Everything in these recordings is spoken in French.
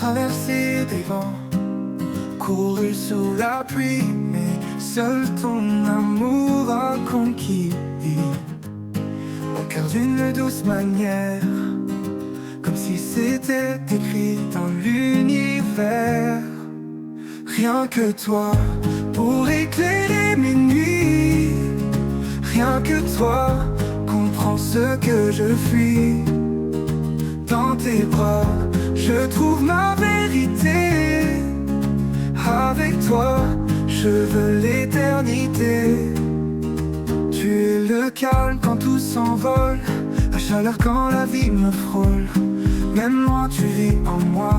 traverser des vents, courir sous la pluie, mais seul ton amour a conquis mon cœur d'une douce manière, comme si c'était écrit dans l'univers. Rien que toi pour éclairer mes nuits, rien que toi comprends ce que je fuis. Dans tes bras, je trouve ma vérité. Avec toi, je veux l'éternité. Tu es le calme quand tout s'envole, la chaleur quand la vie me frôle. Même loin, tu vis en moi,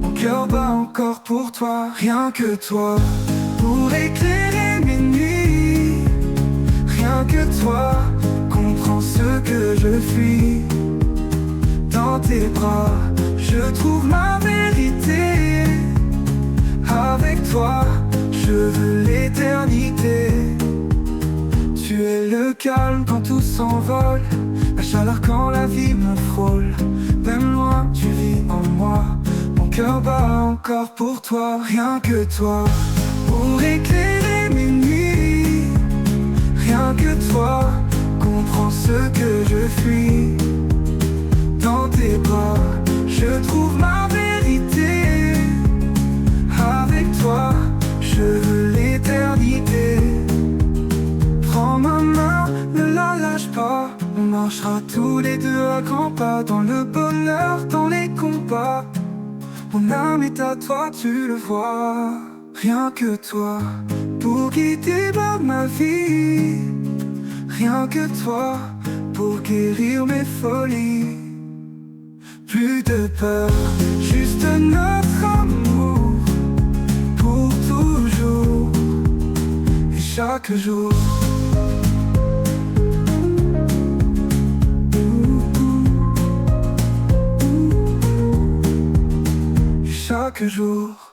mon cœur bat encore pour toi. Rien que toi, pour éclairer mes nuits. Rien que toi, comprends ce que je fuis. Dans tes bras, je trouve ma vérité. Avec toi, je veux l'éternité. Tu es le calme quand tout s'envole, la chaleur quand la vie me frôle. Même loin, tu vis en moi, mon cœur bat encore pour toi. Rien que toi, pour éclairer mes nuits. Rien que toi, comprends ce que je fuis. Dans tes bras, je trouve ma vérité. Avec toi, je veux l'éternité. Prends ma main, ne la lâche pas. On marchera tous les deux à grands pas, dans le bonheur, dans les combats. Mon âme est à toi, tu le vois. Rien que toi, pour guider ma vie. Rien que toi, pour guérir mes folies. Plus de peur, juste notre amour, pour toujours et chaque jour. Chaque jour.